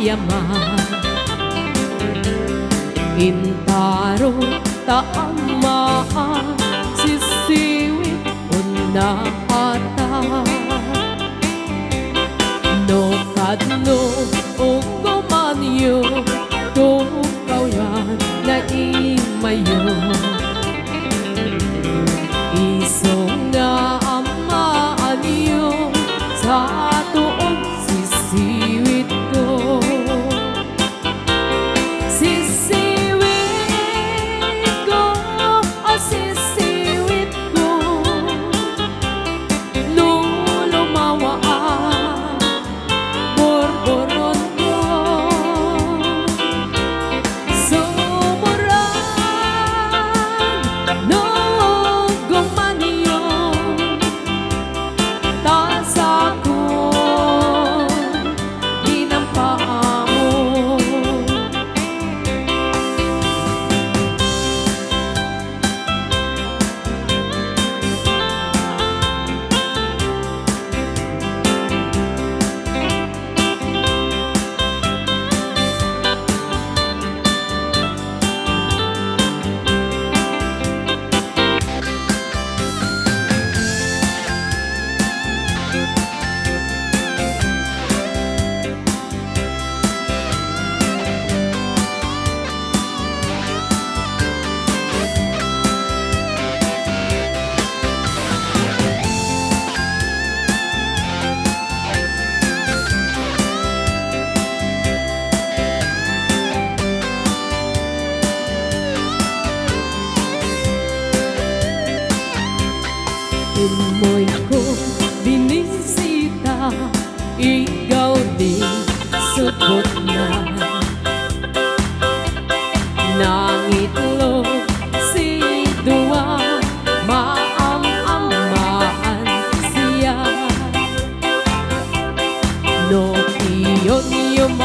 yaman Intaro taamahan sisiwit unahata No kadno ugomanyo tukaw yan na imayo Isong nga amaan niyo sa tuon sisiwit ko Sisiwit ko, o sisiwit ko Lulumawa ang borboron ko Sumuran, no gumanyo Tasa ko, ginampa mo Imoy ko binisita, ikaw din subot na Nangitlog si Dua, maam-amaan siya No iyon yung